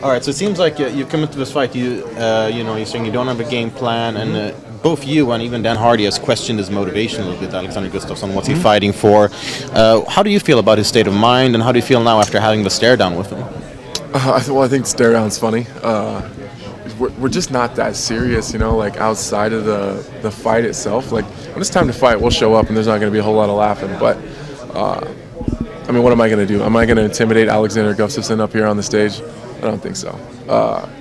All right, so it seems like you come into this fight. You're saying you don't have a game plan, and both you and even Dan Hardy has questioned his motivation a little bit. Alexander Gustafsson, what's he fighting for? How do you feel about his state of mind, and how do you feel now after having the stare down with him? I think stare down's funny. We're just not that serious, like outside of the fight itself. Like when it's time to fight, we'll show up, and there's not going to be a whole lot of laughing. But what am I going to do? Am I going to intimidate Alexander Gustafsson up here on the stage? I don't think so,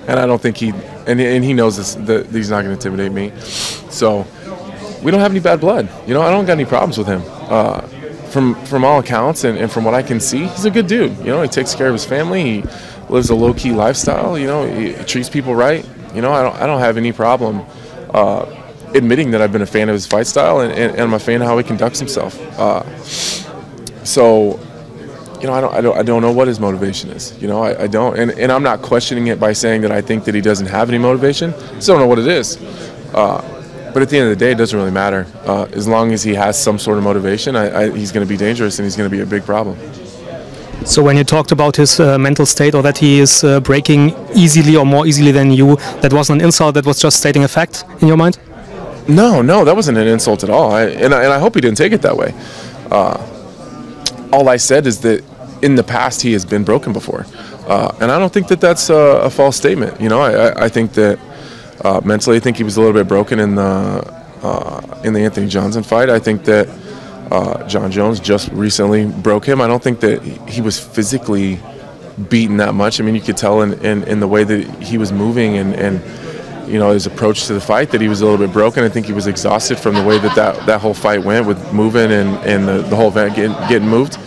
and I don't think he knows this, that he's not going to intimidate me. So we don't have any bad blood. I don't got any problems with him. From all accounts and from what I can see, he's a good dude. He takes care of his family. He lives a low-key lifestyle. He treats people right. I don't have any problem admitting that I've been a fan of his fight style and I'm a fan of how he conducts himself. I don't know what his motivation is. I don't, and I'm not questioning it by saying that I think that he doesn't have any motivation. I still don't know what it is. But at the end of the day, it doesn't really matter. As long as he has some sort of motivation, he's going to be dangerous and he's going to be a big problem. So when you talked about his mental state, or that he is breaking easily or more easily than you, that wasn't an insult, that was just stating a fact in your mind? No, that wasn't an insult at all. And I hope he didn't take it that way. All I said is that in the past he has been broken before, and I don't think that that's a false statement. I think that mentally, I think he was a little bit broken in the Anthony Johnson fight. I think that John Jones just recently broke him. I don't think that he was physically beaten that much. I mean, you could tell in the way that he was moving and his approach to the fight that he was a little bit broken. I think he was exhausted from the way that whole fight went with moving and the whole event getting moved.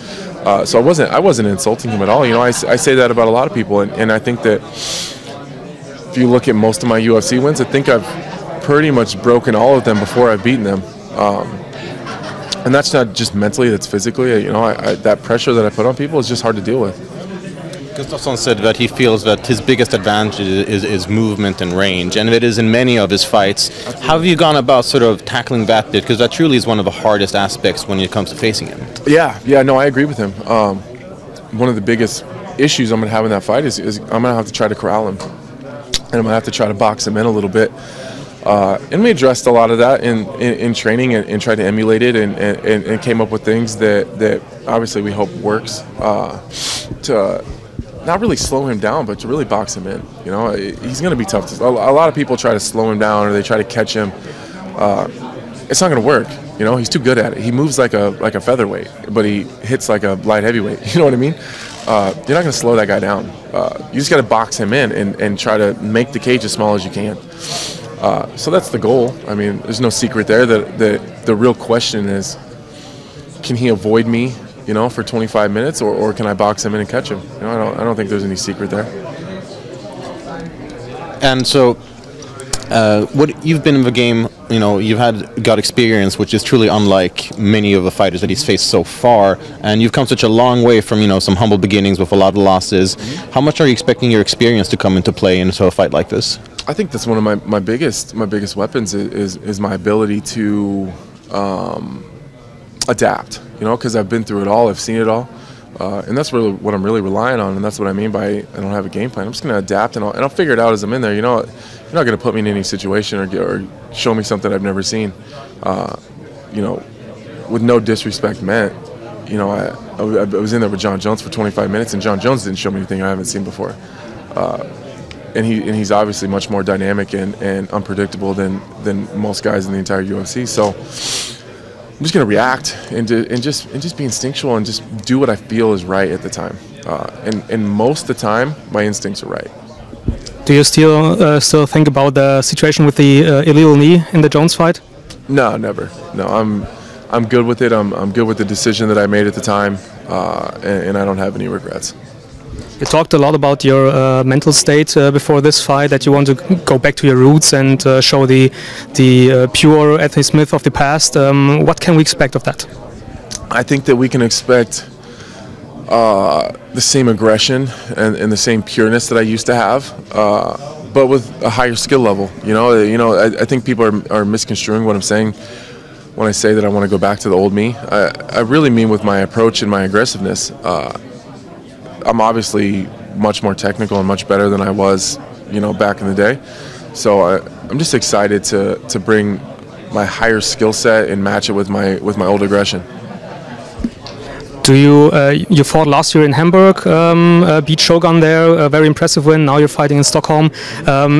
So I wasn't insulting him at all. I say that about a lot of people, and I think that if you look at most of my UFC wins, I think I've pretty much broken all of them before I've beaten them. And that's not just mentally, that's physically. That pressure that I put on people is just hard to deal with. Gustafsson said that he feels that his biggest advantage is movement and range, and it is in many of his fights. Absolutely. How have you gone about sort of tackling that bit? Because that truly is one of the hardest aspects when it comes to facing him. Yeah, no, I agree with him. One of the biggest issues I'm going to have in that fight is I'm going to have to try to corral him, and I'm going to have to try to box him in a little bit. And we addressed a lot of that in training and tried to emulate it and came up with things that obviously we hope works to not really slow him down, but to really box him in. He's going to be tough. A lot of people try to slow him down or they try to catch him. It's not going to work. He's too good at it. He moves like a featherweight, but he hits like a light heavyweight. You know what I mean? You're not going to slow that guy down. You just got to box him in and try to make the cage as small as you can. So that's the goal. I mean, there's no secret there. The real question is, can he avoid me, for 25 minutes, or can I box him in and catch him? I don't think there's any secret there. And so, what you've been in the game, you've got experience, which is truly unlike many of the fighters that he's faced so far, and you've come such a long way from some humble beginnings with a lot of losses. How much are you expecting your experience to come into play into a fight like this? I think that's one of my biggest weapons is my ability to adapt. Because I've been through it all, I've seen it all, and that's really what I'm really relying on, and that's what I mean by I don't have a game plan. I'm just going to adapt, and I'll figure it out as I'm in there. You're not going to put me in any situation or show me something I've never seen. With no disrespect meant, I was in there with John Jones for 25 minutes, and John Jones didn't show me anything I haven't seen before. And he's obviously much more dynamic and unpredictable than most guys in the entire UFC. So I'm just going to react and just be instinctual and just do what I feel is right at the time. And most of the time, my instincts are right. Do you still think about the situation with the illegal knee in the Jones fight? No, never. No, I'm good with it. I'm good with the decision that I made at the time, and I don't have any regrets. You talked a lot about your mental state before this fight, that you want to go back to your roots and show the pure Anthony Smith of the past. What can we expect of that? I think that we can expect the same aggression and the same pureness that I used to have, but with a higher skill level. I think people are misconstruing what I'm saying when I say that I want to go back to the old me. I really mean with my approach and my aggressiveness. I'm obviously much more technical and much better than I was, back in the day. So I'm just excited to bring my higher skill set and match it with my old aggression. Do you fought last year in Hamburg, beat Shogun there, a very impressive win. Now you're fighting in Stockholm.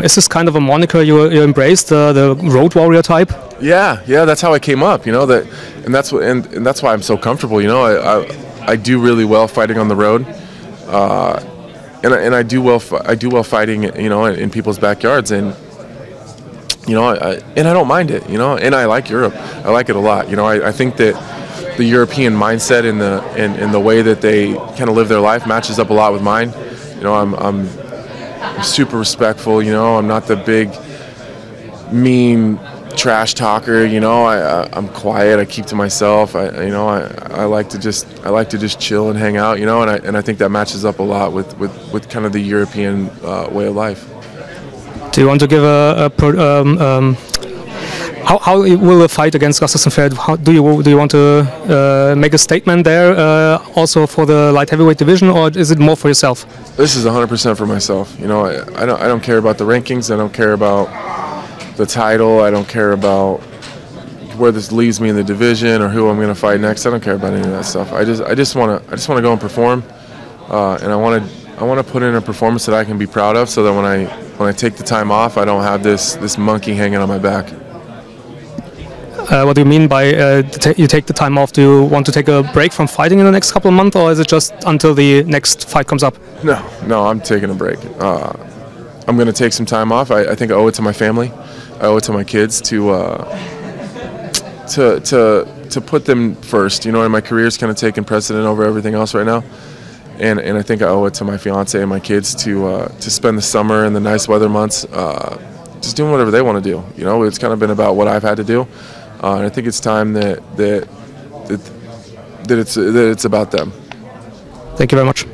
Is this kind of a moniker you embraced, the road warrior type? Yeah, that's how I came up. And that's why I'm so comfortable. I do really well fighting on the road, and I do well fighting, in people's backyards, and I don't mind it, and I like Europe. I like it a lot. I think that the European mindset and the way that they kind of live their life matches up a lot with mine. I'm super respectful. I'm not the big mean trash talker. I'm quiet. I keep to myself. I like to just chill and hang out. And I think that matches up a lot with kind of the European way of life. Do you want to give how will the fight against Gustafsson fare? Do you want to make a statement there also for the light heavyweight division, or is it more for yourself? This is 100% for myself. I don't care about the rankings. I don't care about the title. I don't care about where this leaves me in the division or who I'm going to fight next. I don't care about any of that stuff. I just want to go and perform, and I want to put in a performance that I can be proud of, so that when I take the time off, I don't have this monkey hanging on my back. What do you mean by you take the time off? Do you want to take a break from fighting in the next couple of months, or is it just until the next fight comes up? No, I'm taking a break. I'm going to take some time off. I think I owe it to my family. I owe it to my kids to put them first. And my career's kind of taking precedent over everything else right now. And I think I owe it to my fiance and my kids to spend the summer and the nice weather months just doing whatever they want to do. It's kind of been about what I've had to do. And I think it's time that it's about them. Thank you very much.